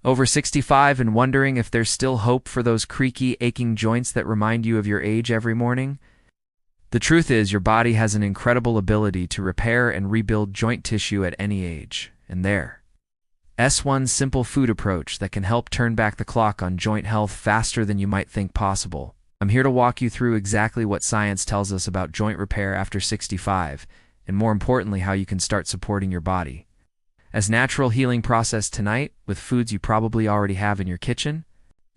Over 65 and wondering if there's still hope for those creaky, aching joints that remind you of your age every morning? The truth is, your body has an incredible ability to repair and rebuild joint tissue at any age, and there's one simple food approach that can help turn back the clock on joint health faster than you might think possible. I'm here to walk you through exactly what science tells us about joint repair after 65, and more importantly, how you can start supporting your body as natural healing process tonight with foods you probably already have in your kitchen.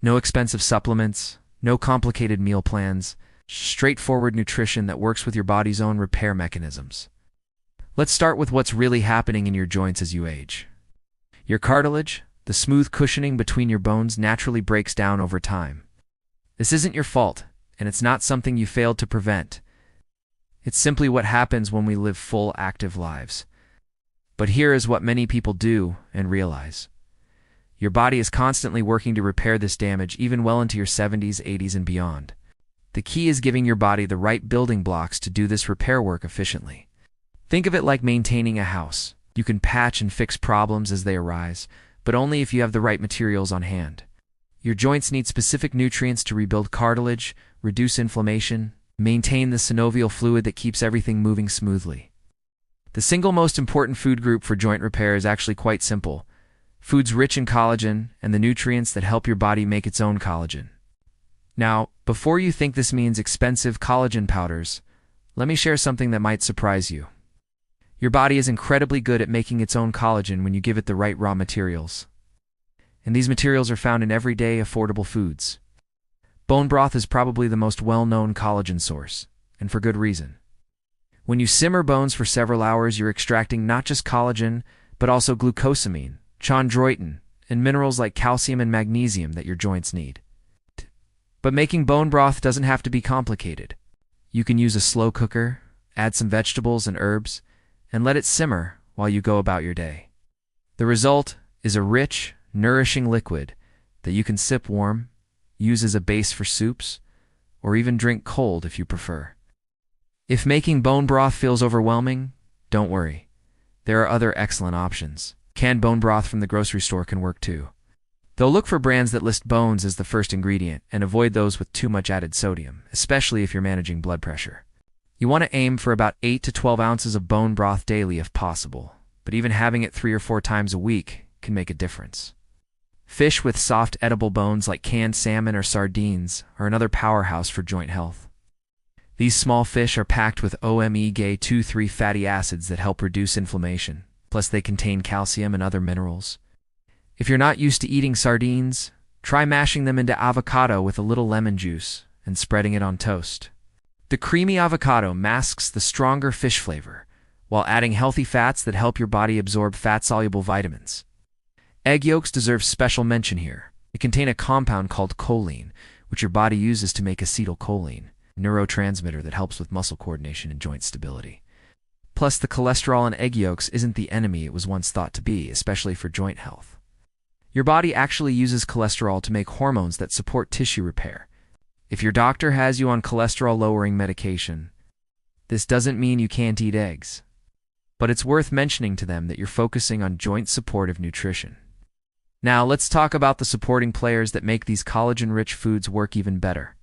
No expensive supplements, no complicated meal plans, straightforward nutrition that works with your body's own repair mechanisms. Let's start with what's really happening in your joints as you age. Your cartilage, the smooth cushioning between your bones, naturally breaks down over time. This isn't your fault, and it's not something you failed to prevent. It's simply what happens when we live full, active lives. But here is what many people do and realize. Your body is constantly working to repair this damage, even well into your 70s, 80s, and beyond. The key is giving your body the right building blocks to do this repair work efficiently. Think of it like maintaining a house. You can patch and fix problems as they arise, but only if you have the right materials on hand. Your joints need specific nutrients to rebuild cartilage, reduce inflammation, maintain the synovial fluid that keeps everything moving smoothly. The single most important food group for joint repair is actually quite simple: foods rich in collagen and the nutrients that help your body make its own collagen. Now, before you think this means expensive collagen powders, let me share something that might surprise you. Your body is incredibly good at making its own collagen when you give it the right raw materials. And these materials are found in everyday, affordable foods. Bone broth is probably the most well-known collagen source, and for good reason. When you simmer bones for several hours, you're extracting not just collagen, but also glucosamine, chondroitin, and minerals like calcium and magnesium that your joints need. But making bone broth doesn't have to be complicated. You can use a slow cooker, add some vegetables and herbs, and let it simmer while you go about your day. The result is a rich, nourishing liquid that you can sip warm, use as a base for soups, or even drink cold if you prefer. If making bone broth feels overwhelming, don't worry. There are other excellent options. Canned bone broth from the grocery store can work too. Though look for brands that list bones as the first ingredient and avoid those with too much added sodium, especially if you're managing blood pressure. You want to aim for about 8 to 12 ounces of bone broth daily if possible, but even having it 3 or 4 times a week can make a difference. Fish with soft edible bones like canned salmon or sardines are another powerhouse for joint health. These small fish are packed with omega-2,3 fatty acids that help reduce inflammation, plus they contain calcium and other minerals. If you're not used to eating sardines, try mashing them into avocado with a little lemon juice and spreading it on toast. The creamy avocado masks the stronger fish flavor, while adding healthy fats that help your body absorb fat-soluble vitamins. Egg yolks deserve special mention here. They contain a compound called choline, which your body uses to make acetylcholine, a neurotransmitter that helps with muscle coordination and joint stability. Plus, the cholesterol in egg yolks isn't the enemy it was once thought to be, especially for joint health. Your body actually uses cholesterol to make hormones that support tissue repair. If your doctor has you on cholesterol-lowering medication, this doesn't mean you can't eat eggs. But it's worth mentioning to them that you're focusing on joint-supportive nutrition. Now, let's talk about the supporting players that make these collagen-rich foods work even better.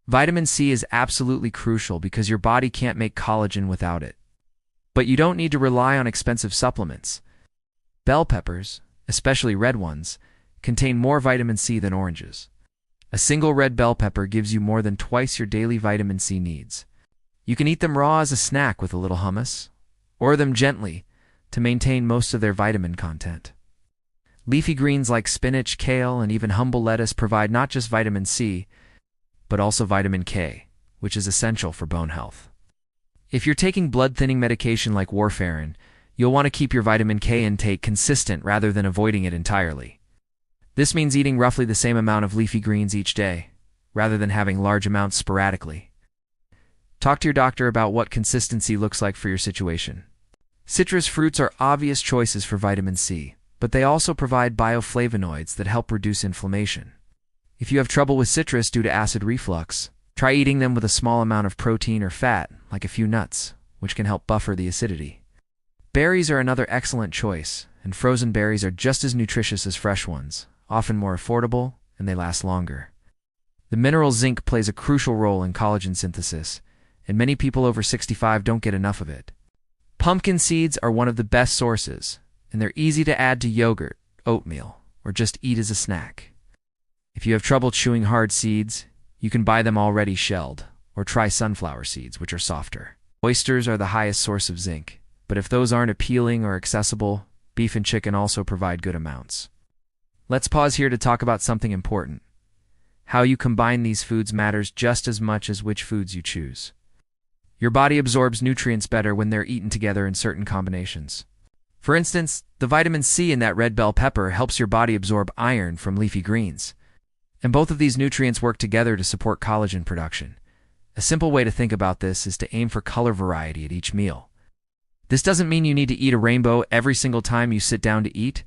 Vitamin C is absolutely crucial because your body can't make collagen without it. But you don't need to rely on expensive supplements. Bell peppers, especially red ones, contain more vitamin C than oranges. A single red bell pepper gives you more than twice your daily vitamin C needs. You can eat them raw as a snack with a little hummus, or them gently to maintain most of their vitamin content. Leafy greens like spinach, kale, and even humble lettuce provide not just vitamin C, but also vitamin K, which is essential for bone health. If you're taking blood-thinning medication like warfarin, you'll want to keep your vitamin K intake consistent rather than avoiding it entirely. This means eating roughly the same amount of leafy greens each day, rather than having large amounts sporadically. Talk to your doctor about what consistency looks like for your situation. Citrus fruits are obvious choices for vitamin C, but they also provide bioflavonoids that help reduce inflammation. If you have trouble with citrus due to acid reflux, try eating them with a small amount of protein or fat, like a few nuts, which can help buffer the acidity. Berries are another excellent choice, and frozen berries are just as nutritious as fresh ones, often more affordable, and they last longer. The mineral zinc plays a crucial role in collagen synthesis, and many people over 65 don't get enough of it. Pumpkin seeds are one of the best sources, and they're easy to add to yogurt, oatmeal, or just eat as a snack. If you have trouble chewing hard seeds, you can buy them already shelled, or try sunflower seeds, which are softer. Oysters are the highest source of zinc, but if those aren't appealing or accessible, beef and chicken also provide good amounts. Let's pause here to talk about something important. How you combine these foods matters just as much as which foods you choose. Your body absorbs nutrients better when they're eaten together in certain combinations. For instance, the vitamin C in that red bell pepper helps your body absorb iron from leafy greens. And both of these nutrients work together to support collagen production. A simple way to think about this is to aim for color variety at each meal. This doesn't mean you need to eat a rainbow every single time you sit down to eat,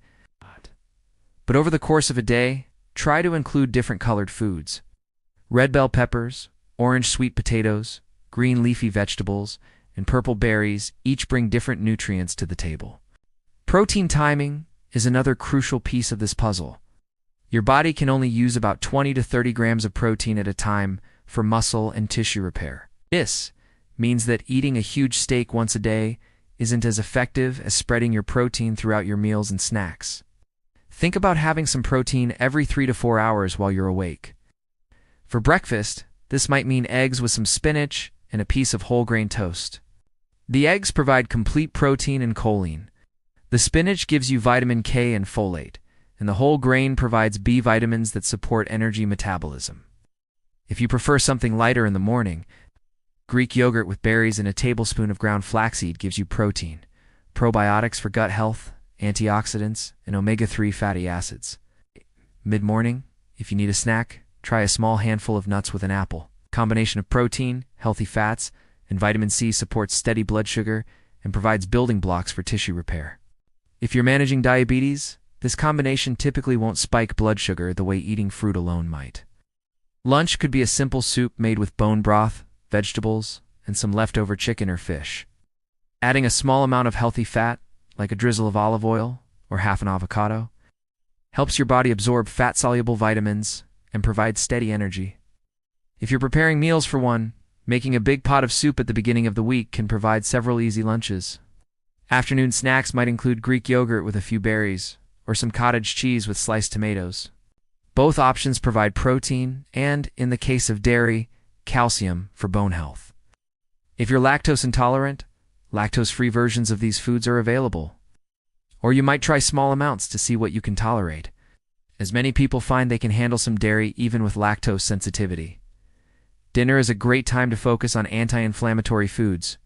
but over the course of a day, try to include different colored foods. Red bell peppers, orange sweet potatoes, green leafy vegetables, and purple berries each bring different nutrients to the table. Protein timing is another crucial piece of this puzzle. Your body can only use about 20 to 30 grams of protein at a time for muscle and tissue repair. This means that eating a huge steak once a day isn't as effective as spreading your protein throughout your meals and snacks. Think about having some protein every 3 to 4 hours while you're awake. For breakfast, this might mean eggs with some spinach and a piece of whole grain toast. The eggs provide complete protein and choline. The spinach gives you vitamin K and folate, and the whole grain provides B vitamins that support energy metabolism. If you prefer something lighter in the morning, Greek yogurt with berries and a tablespoon of ground flaxseed gives you protein, probiotics for gut health, antioxidants, and omega-3 fatty acids. Mid-morning, if you need a snack, try a small handful of nuts with an apple. A combination of protein, healthy fats, and vitamin C supports steady blood sugar and provides building blocks for tissue repair. If you're managing diabetes, this combination typically won't spike blood sugar the way eating fruit alone might. Lunch could be a simple soup made with bone broth, vegetables, and some leftover chicken or fish. Adding a small amount of healthy fat, like a drizzle of olive oil or half an avocado, helps your body absorb fat-soluble vitamins and provide steady energy. If you're preparing meals for one, making a big pot of soup at the beginning of the week can provide several easy lunches. Afternoon snacks might include Greek yogurt with a few berries, or some cottage cheese with sliced tomatoes. Both options provide protein and, in the case of dairy, calcium for bone health. If you're lactose intolerant, lactose-free versions of these foods are available. Or you might try small amounts to see what you can tolerate, as many people find they can handle some dairy even with lactose sensitivity. Dinner is a great time to focus on anti-inflammatory foods.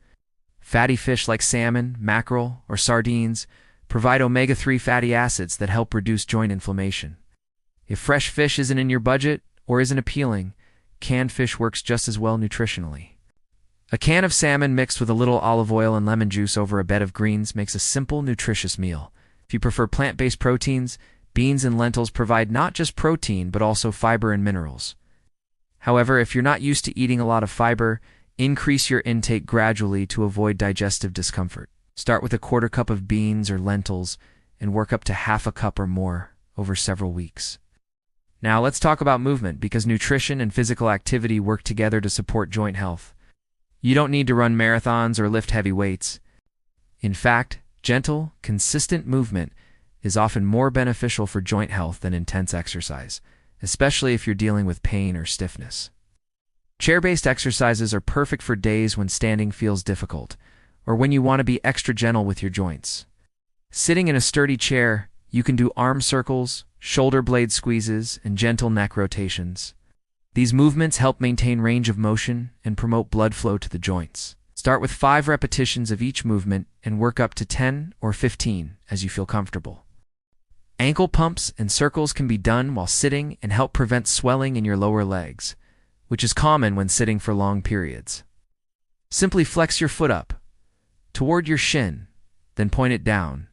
Fatty fish like salmon, mackerel, or sardines provide omega-3 fatty acids that help reduce joint inflammation. If fresh fish isn't in your budget or isn't appealing, canned fish works just as well nutritionally. A can of salmon mixed with a little olive oil and lemon juice over a bed of greens makes a simple, nutritious meal. If you prefer plant-based proteins, beans and lentils provide not just protein but also fiber and minerals. However, if you're not used to eating a lot of fiber, increase your intake gradually to avoid digestive discomfort. Start with a quarter cup of beans or lentils and work up to half a cup or more over several weeks. Now let's talk about movement, because nutrition and physical activity work together to support joint health. You don't need to run marathons or lift heavy weights. In fact, gentle, consistent movement is often more beneficial for joint health than intense exercise, especially if you're dealing with pain or stiffness. Chair-based exercises are perfect for days when standing feels difficult, or when you want to be extra gentle with your joints. Sitting in a sturdy chair, you can do arm circles, shoulder blade squeezes, and gentle neck rotations. These movements help maintain range of motion and promote blood flow to the joints. Start with 5 repetitions of each movement and work up to 10 or 15 as you feel comfortable. Ankle pumps and circles can be done while sitting and help prevent swelling in your lower legs, which is common when sitting for long periods. Simply flex your foot up toward your shin, then point it down.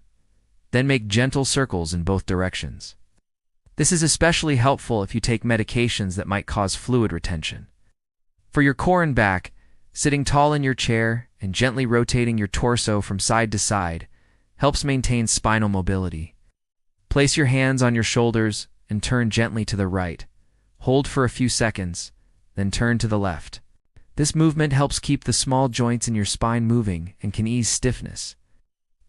Then make gentle circles in both directions. This is especially helpful if you take medications that might cause fluid retention. For your core and back, sitting tall in your chair and gently rotating your torso from side to side helps maintain spinal mobility. Place your hands on your shoulders and turn gently to the right. Hold for a few seconds, then turn to the left. This movement helps keep the small joints in your spine moving and can ease stiffness.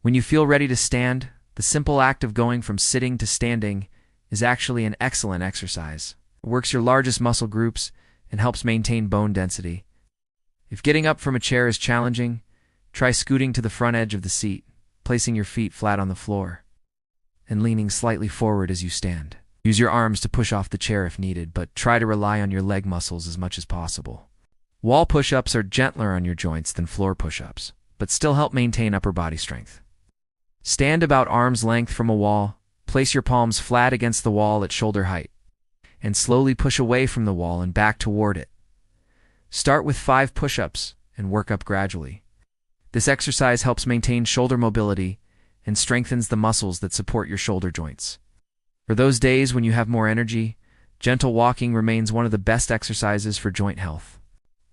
When you feel ready to stand, the simple act of going from sitting to standing is actually an excellent exercise. It works your largest muscle groups and helps maintain bone density. If getting up from a chair is challenging, try scooting to the front edge of the seat, placing your feet flat on the floor, and leaning slightly forward as you stand. Use your arms to push off the chair if needed, but try to rely on your leg muscles as much as possible. Wall push-ups are gentler on your joints than floor push-ups, but still help maintain upper body strength. Stand about arm's length from a wall, place your palms flat against the wall at shoulder height, and slowly push away from the wall and back toward it. Start with 5 push-ups and work up gradually. This exercise helps maintain shoulder mobility and strengthens the muscles that support your shoulder joints. For those days when you have more energy, gentle walking remains one of the best exercises for joint health.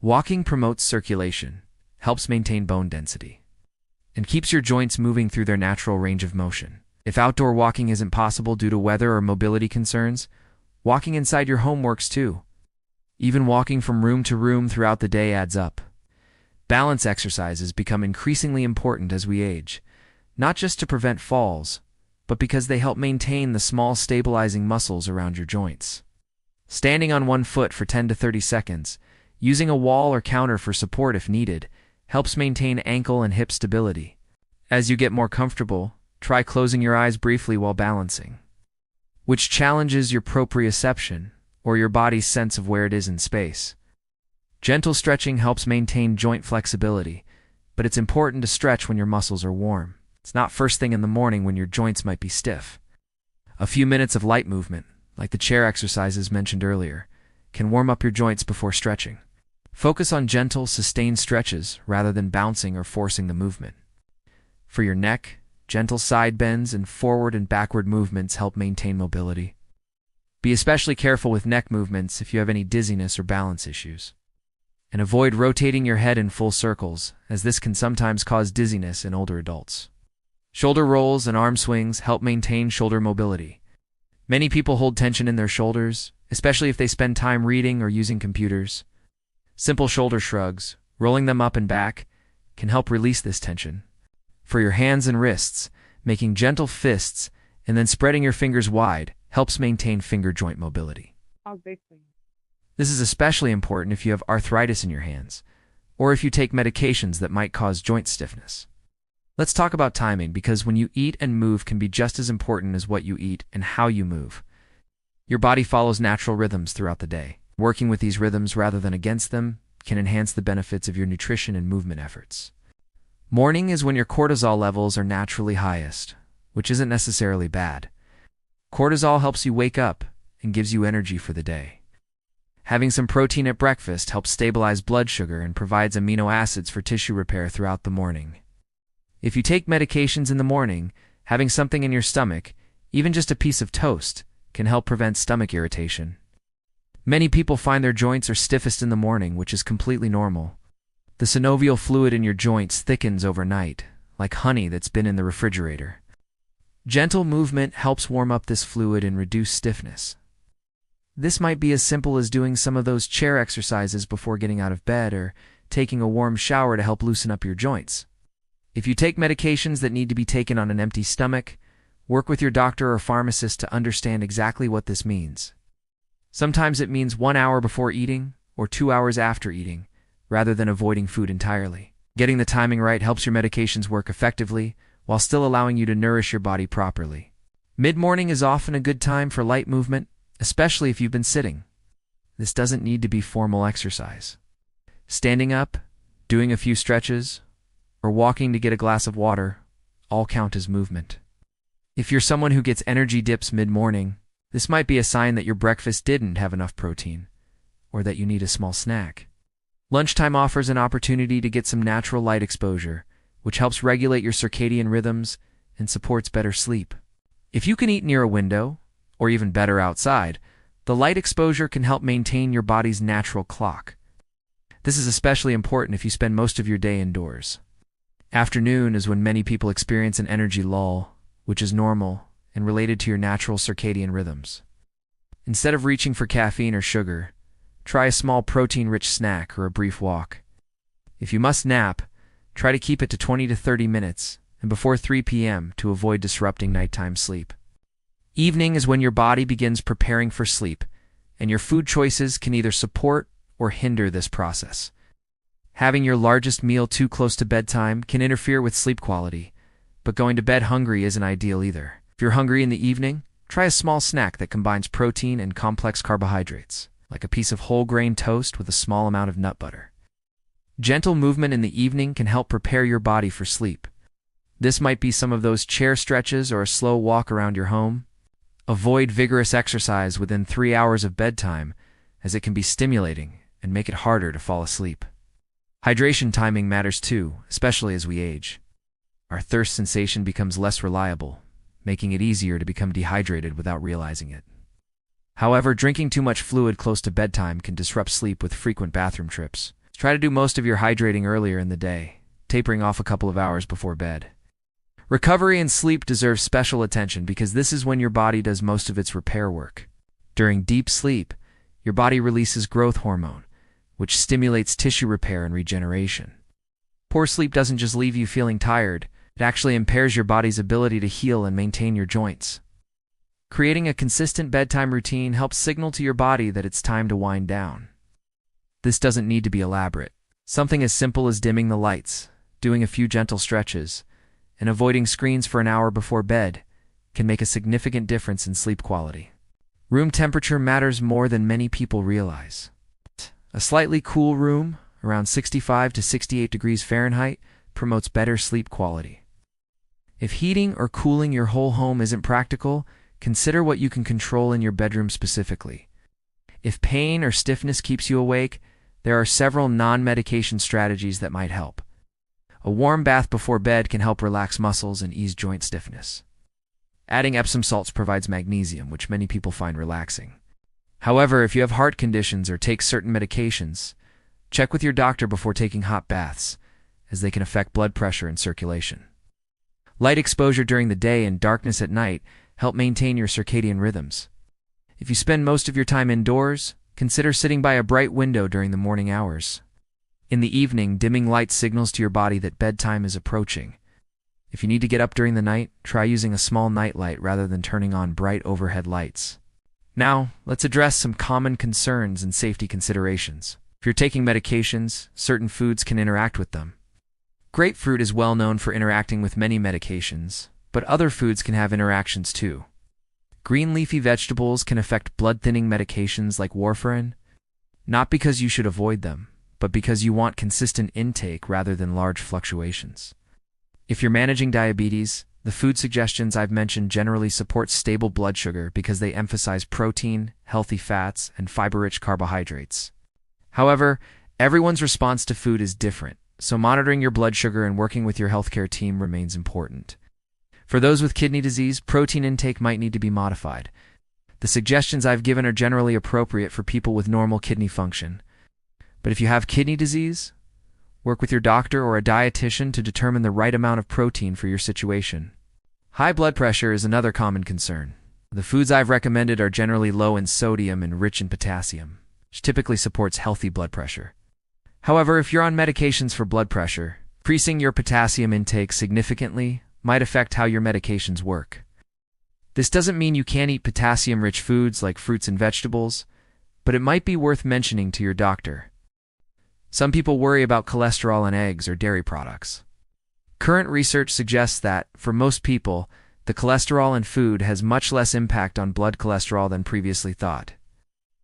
Walking promotes circulation, helps maintain bone density, and keeps your joints moving through their natural range of motion. If outdoor walking isn't possible due to weather or mobility concerns, walking inside your home works too. Even walking from room to room throughout the day adds up. Balance exercises become increasingly important as we age, not just to prevent falls, but because they help maintain the small stabilizing muscles around your joints. Standing on one foot for 10 to 30 seconds, using a wall or counter for support if needed, helps maintain ankle and hip stability. As you get more comfortable, try closing your eyes briefly while balancing, which challenges your proprioception, or your body's sense of where it is in space. Gentle stretching helps maintain joint flexibility, but it's important to stretch when your muscles are warm. It's not first thing in the morning when your joints might be stiff. A few minutes of light movement, like the chair exercises mentioned earlier, can warm up your joints before stretching. Focus on gentle, sustained stretches rather than bouncing or forcing the movement. For your neck, gentle side bends and forward and backward movements help maintain mobility. Be especially careful with neck movements if you have any dizziness or balance issues. And avoid rotating your head in full circles, as this can sometimes cause dizziness in older adults. Shoulder rolls and arm swings help maintain shoulder mobility. Many people hold tension in their shoulders, especially if they spend time reading or using computers. Simple shoulder shrugs, rolling them up and back, can help release this tension. For your hands and wrists, making gentle fists and then spreading your fingers wide helps maintain finger joint mobility. This is especially important if you have arthritis in your hands, or if you take medications that might cause joint stiffness. Let's talk about timing, because when you eat and move can be just as important as what you eat and how you move. Your body follows natural rhythms throughout the day. Working with these rhythms rather than against them can enhance the benefits of your nutrition and movement efforts. Morning is when your cortisol levels are naturally highest, which isn't necessarily bad. Cortisol helps you wake up and gives you energy for the day. Having some protein at breakfast helps stabilize blood sugar and provides amino acids for tissue repair throughout the morning. If you take medications in the morning, having something in your stomach, even just a piece of toast, can help prevent stomach irritation. Many people find their joints are stiffest in the morning, which is completely normal. The synovial fluid in your joints thickens overnight, like honey that's been in the refrigerator. Gentle movement helps warm up this fluid and reduce stiffness. This might be as simple as doing some of those chair exercises before getting out of bed, or taking a warm shower to help loosen up your joints. If you take medications that need to be taken on an empty stomach, work with your doctor or pharmacist to understand exactly what this means. Sometimes it means 1 hour before eating or 2 hours after eating, rather than avoiding food entirely. Getting the timing right helps your medications work effectively while still allowing you to nourish your body properly. Mid-morning is often a good time for light movement, especially if you've been sitting. This doesn't need to be formal exercise. Standing up, doing a few stretches, or walking to get a glass of water all count as movement. If you're someone who gets energy dips mid-morning, this might be a sign that your breakfast didn't have enough protein, or that you need a small snack. Lunchtime offers an opportunity to get some natural light exposure, which helps regulate your circadian rhythms and supports better sleep. If you can eat near a window, or even better outside, the light exposure can help maintain your body's natural clock. This is especially important if you spend most of your day indoors. Afternoon is when many people experience an energy lull, which is normal and related to your natural circadian rhythms. Instead of reaching for caffeine or sugar, try a small protein-rich snack or a brief walk. If you must nap, try to keep it to 20 to 30 minutes and before 3 p.m. to avoid disrupting nighttime sleep. Evening is when your body begins preparing for sleep, and your food choices can either support or hinder this process. Having your largest meal too close to bedtime can interfere with sleep quality, but going to bed hungry isn't ideal either. If you're hungry in the evening, try a small snack that combines protein and complex carbohydrates, like a piece of whole grain toast with a small amount of nut butter. Gentle movement in the evening can help prepare your body for sleep. This might be some of those chair stretches or a slow walk around your home. Avoid vigorous exercise within 3 hours of bedtime, as it can be stimulating and make it harder to fall asleep. Hydration timing matters too, especially as we age. Our thirst sensation becomes less reliable, making it easier to become dehydrated without realizing it. However, drinking too much fluid close to bedtime can disrupt sleep with frequent bathroom trips. Try to do most of your hydrating earlier in the day, tapering off a couple of hours before bed. Recovery and sleep deserve special attention because this is when your body does most of its repair work. During deep sleep, your body releases growth hormone, which stimulates tissue repair and regeneration. Poor sleep doesn't just leave you feeling tired, it actually impairs your body's ability to heal and maintain your joints. Creating a consistent bedtime routine helps signal to your body that it's time to wind down. This doesn't need to be elaborate. Something as simple as dimming the lights, doing a few gentle stretches, and avoiding screens for an hour before bed can make a significant difference in sleep quality. Room temperature matters more than many people realize. A slightly cool room, around 65 to 68 degrees Fahrenheit, promotes better sleep quality. If heating or cooling your whole home isn't practical, consider what you can control in your bedroom specifically. If pain or stiffness keeps you awake, there are several non-medication strategies that might help. A warm bath before bed can help relax muscles and ease joint stiffness. Adding Epsom salts provides magnesium, which many people find relaxing. However, if you have heart conditions or take certain medications, check with your doctor before taking hot baths, as they can affect blood pressure and circulation. Light exposure during the day and darkness at night help maintain your circadian rhythms. If you spend most of your time indoors, consider sitting by a bright window during the morning hours. In the evening, dimming light signals to your body that bedtime is approaching. If you need to get up during the night, try using a small nightlight rather than turning on bright overhead lights. Now, let's address some common concerns and safety considerations. If you're taking medications, certain foods can interact with them. Grapefruit is well known for interacting with many medications, but other foods can have interactions too. Green leafy vegetables can affect blood-thinning medications like warfarin, not because you should avoid them, but because you want consistent intake rather than large fluctuations. If you're managing diabetes, the food suggestions I've mentioned generally support stable blood sugar because they emphasize protein, healthy fats, and fiber-rich carbohydrates. However, everyone's response to food is different, so monitoring your blood sugar and working with your healthcare team remains important. For those with kidney disease, protein intake might need to be modified. The suggestions I've given are generally appropriate for people with normal kidney function. But if you have kidney disease, work with your doctor or a dietitian to determine the right amount of protein for your situation. High blood pressure is another common concern. The foods I've recommended are generally low in sodium and rich in potassium, which typically supports healthy blood pressure. However, if you're on medications for blood pressure, increasing your potassium intake significantly might affect how your medications work. This doesn't mean you can't eat potassium-rich foods like fruits and vegetables, but it might be worth mentioning to your doctor. Some people worry about cholesterol in eggs or dairy products. Current research suggests that, for most people, the cholesterol in food has much less impact on blood cholesterol than previously thought.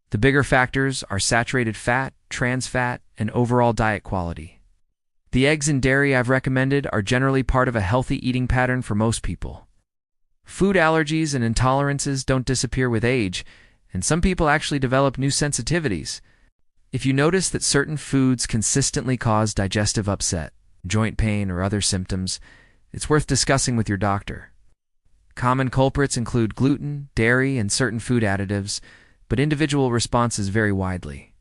The bigger factors are saturated fat, trans fat, and overall diet quality. The eggs and dairy I've recommended are generally part of a healthy eating pattern for most people. Food allergies and intolerances don't disappear with age, and some people actually develop new sensitivities. If you notice that certain foods consistently cause digestive upset, joint pain, or other symptoms, it's worth discussing with your doctor. Common culprits include gluten, dairy, and certain food additives, but individual responses vary widely.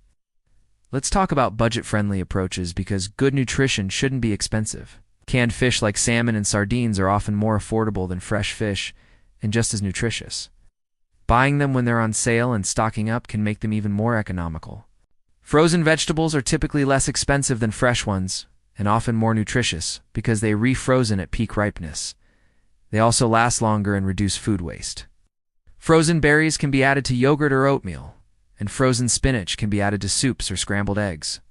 Let's talk about budget-friendly approaches because good nutrition shouldn't be expensive. Canned fish like salmon and sardines are often more affordable than fresh fish and just as nutritious. Buying them when they're on sale and stocking up can make them even more economical. Frozen vegetables are typically less expensive than fresh ones and often more nutritious because they refrozen at peak ripeness. They also last longer and reduce food waste. Frozen berries can be added to yogurt or oatmeal, and frozen spinach can be added to soups or scrambled eggs.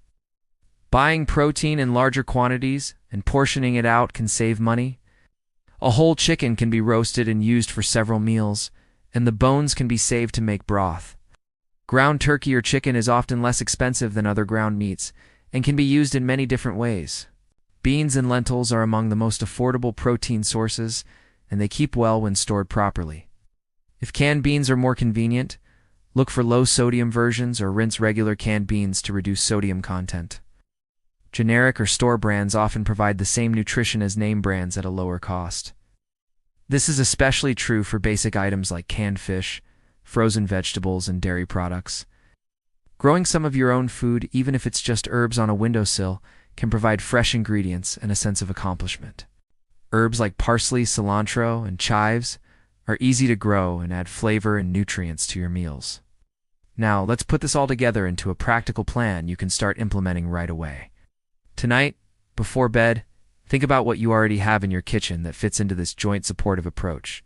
Buying protein in larger quantities and portioning it out can save money. A whole chicken can be roasted and used for several meals, and the bones can be saved to make broth. Ground turkey or chicken is often less expensive than other ground meats and can be used in many different ways. Beans and lentils are among the most affordable protein sources, and they keep well when stored properly. If canned beans are more convenient, look for low-sodium versions or rinse regular canned beans to reduce sodium content. Generic or store brands often provide the same nutrition as name brands at a lower cost. This is especially true for basic items like canned fish, frozen vegetables, and dairy products. Growing some of your own food, even if it's just herbs on a windowsill, can provide fresh ingredients and a sense of accomplishment. Herbs like parsley, cilantro, and chives are easy to grow and add flavor and nutrients to your meals. Now, let's put this all together into a practical plan you can start implementing right away. Tonight, before bed, think about what you already have in your kitchen that fits into this joint-supportive approach.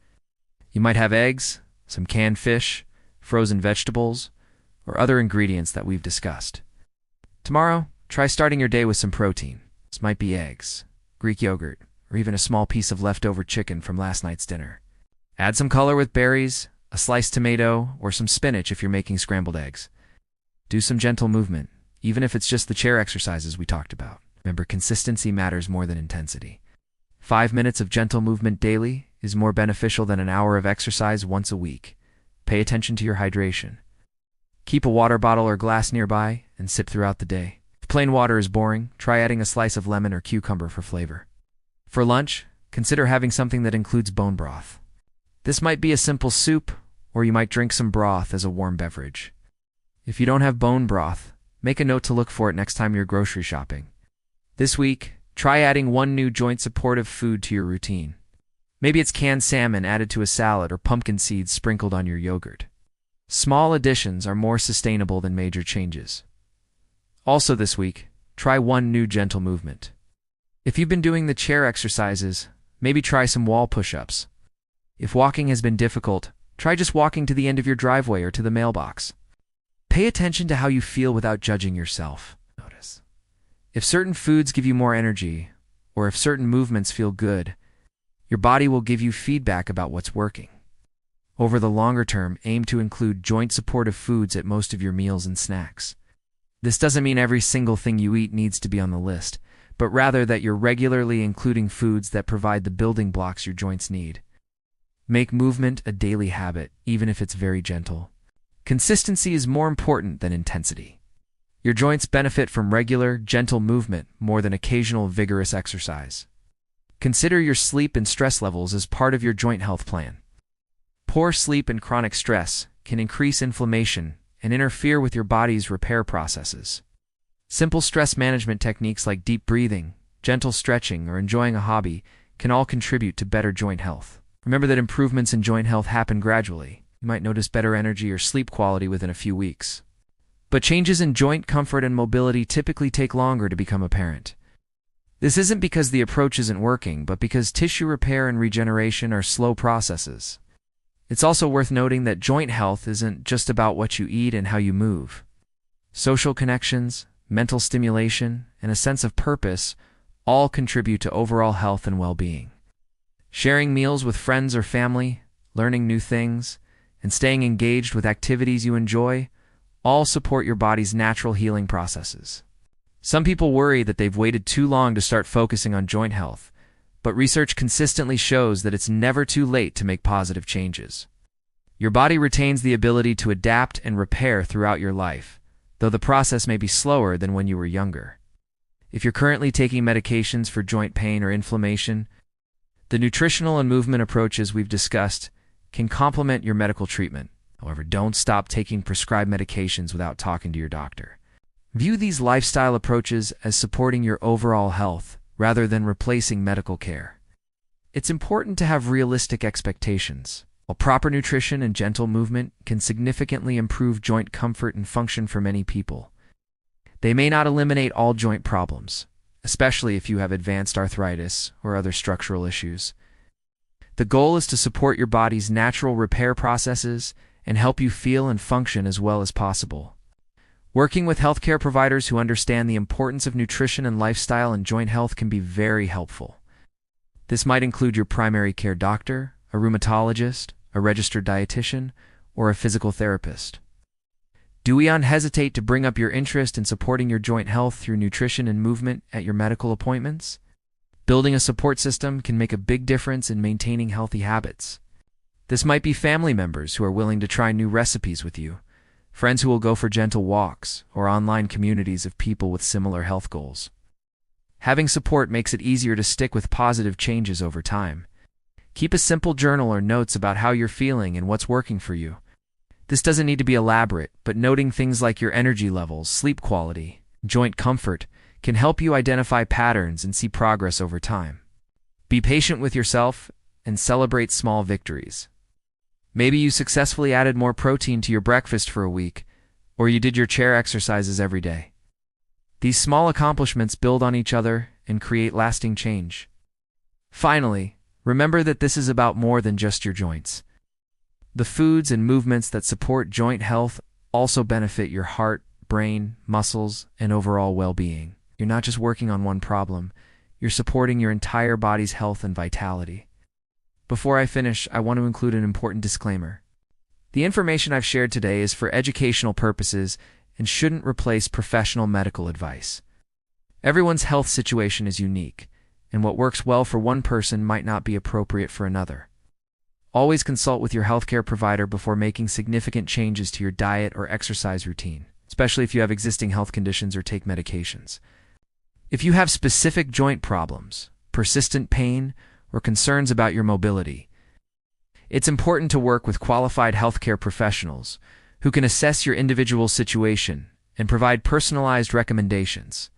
You might have eggs, some canned fish, frozen vegetables, or other ingredients that we've discussed. Tomorrow, try starting your day with some protein. This might be eggs, Greek yogurt, or even a small piece of leftover chicken from last night's dinner. Add some color with berries, a sliced tomato, or some spinach if you're making scrambled eggs. Do some gentle movement, even if it's just the chair exercises we talked about. Remember, consistency matters more than intensity. 5 minutes of gentle movement daily is more beneficial than an hour of exercise once a week. Pay attention to your hydration. Keep a water bottle or glass nearby and sip throughout the day. If plain water is boring, try adding a slice of lemon or cucumber for flavor. For lunch, consider having something that includes bone broth. This might be a simple soup, or you might drink some broth as a warm beverage. If you don't have bone broth, make a note to look for it next time you're grocery shopping. This week, try adding one new joint-supportive food to your routine. Maybe it's canned salmon added to a salad or pumpkin seeds sprinkled on your yogurt. Small additions are more sustainable than major changes. Also this week, try one new gentle movement. If you've been doing the chair exercises, maybe try some wall push-ups. If walking has been difficult, try just walking to the end of your driveway or to the mailbox. Pay attention to how you feel without judging yourself. Notice. If certain foods give you more energy, or if certain movements feel good, your body will give you feedback about what's working. Over the longer term, aim to include joint-supportive foods at most of your meals and snacks. This doesn't mean every single thing you eat needs to be on the list, but rather that you're regularly including foods that provide the building blocks your joints need. Make movement a daily habit, even if it's very gentle. Consistency is more important than intensity. Your joints benefit from regular, gentle movement more than occasional vigorous exercise. Consider your sleep and stress levels as part of your joint health plan. Poor sleep and chronic stress can increase inflammation and interfere with your body's repair processes. Simple stress management techniques like deep breathing, gentle stretching, or enjoying a hobby can all contribute to better joint health. Remember that improvements in joint health happen gradually. You might notice better energy or sleep quality within a few weeks. But changes in joint comfort and mobility typically take longer to become apparent. This isn't because the approach isn't working, but because tissue repair and regeneration are slow processes. It's also worth noting that joint health isn't just about what you eat and how you move. Social connections, mental stimulation, and a sense of purpose all contribute to overall health and well-being. Sharing meals with friends or family, learning new things, and staying engaged with activities you enjoy all support your body's natural healing processes. Some people worry that they've waited too long to start focusing on joint health, but research consistently shows that it's never too late to make positive changes. Your body retains the ability to adapt and repair throughout your life, though the process may be slower than when you were younger. If you're currently taking medications for joint pain or inflammation, the nutritional and movement approaches we've discussed can complement your medical treatment. However, don't stop taking prescribed medications without talking to your doctor. View these lifestyle approaches as supporting your overall health rather than replacing medical care. It's important to have realistic expectations. While proper nutrition and gentle movement can significantly improve joint comfort and function for many people, they may not eliminate all joint problems, especially if you have advanced arthritis or other structural issues. The goal is to support your body's natural repair processes and help you feel and function as well as possible. Working with healthcare providers who understand the importance of nutrition and lifestyle and joint health can be very helpful. This might include your primary care doctor, a rheumatologist, a registered dietitian, or a physical therapist. Do we not hesitate to bring up your interest in supporting your joint health through nutrition and movement at your medical appointments? Building a support system can make a big difference in maintaining healthy habits. This might be family members who are willing to try new recipes with you, friends who will go for gentle walks, or online communities of people with similar health goals. Having support makes it easier to stick with positive changes over time. Keep a simple journal or notes about how you're feeling and what's working for you. This doesn't need to be elaborate, but noting things like your energy levels, sleep quality, joint comfort can help you identify patterns and see progress over time. Be patient with yourself and celebrate small victories. Maybe you successfully added more protein to your breakfast for a week, or you did your chair exercises every day. These small accomplishments build on each other and create lasting change. Finally, remember that this is about more than just your joints. The foods and movements that support joint health also benefit your heart, brain, muscles, and overall well-being. You're not just working on one problem, you're supporting your entire body's health and vitality. Before I finish, I want to include an important disclaimer. The information I've shared today is for educational purposes and shouldn't replace professional medical advice. Everyone's health situation is unique, and what works well for one person might not be appropriate for another. Always consult with your healthcare provider before making significant changes to your diet or exercise routine, especially if you have existing health conditions or take medications. If you have specific joint problems, persistent pain, or concerns about your mobility, it's important to work with qualified healthcare professionals who can assess your individual situation and provide personalized recommendations.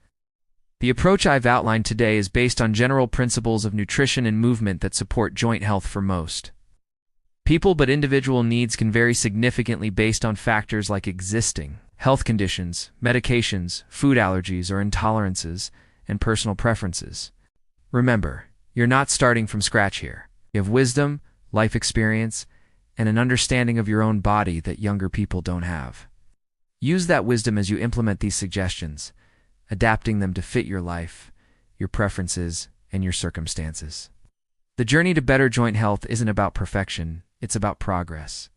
The approach I've outlined today is based on general principles of nutrition and movement that support joint health for most people, but individual needs can vary significantly based on factors like existing health conditions, medications, food allergies or intolerances, and personal preferences. Remember, you're not starting from scratch here. You have wisdom, life experience, and an understanding of your own body that younger people don't have. Use that wisdom as you implement these suggestions, adapting them to fit your life, your preferences, and your circumstances. The journey to better joint health isn't about perfection, it's about progress.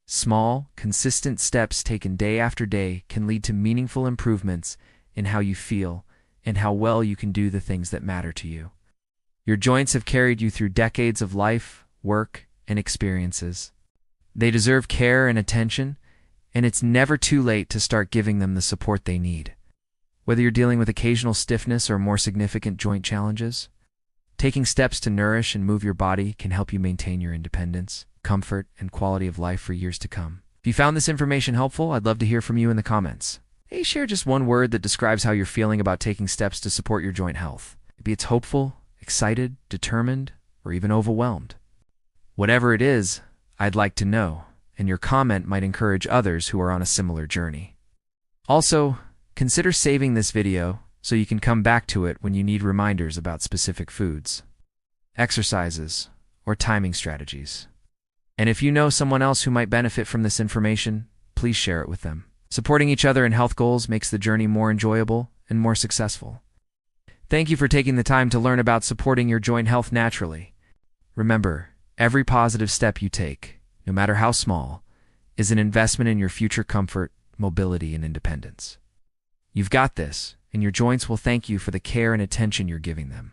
Small, consistent steps taken day after day can lead to meaningful improvements in how you feel and how well you can do the things that matter to you. Your joints have carried you through decades of life, work, and experiences. They deserve care and attention, and it's never too late to start giving them the support they need. Whether you're dealing with occasional stiffness or more significant joint challenges, taking steps to nourish and move your body can help you maintain your independence, comfort, and quality of life for years to come. If you found this information helpful, I'd love to hear from you in the comments. Hey, share just one word that describes how you're feeling about taking steps to support your joint health. Maybe it's hopeful, excited, determined, or even overwhelmed. Whatever it is, I'd like to know, and your comment might encourage others who are on a similar journey. Also, consider saving this video so you can come back to it when you need reminders about specific foods, exercises, or timing strategies. And if you know someone else who might benefit from this information, please share it with them. Supporting each other in health goals makes the journey more enjoyable and more successful. Thank you for taking the time to learn about supporting your joint health naturally. Remember, every positive step you take, no matter how small, is an investment in your future comfort, mobility, and independence. You've got this, and your joints will thank you for the care and attention you're giving them.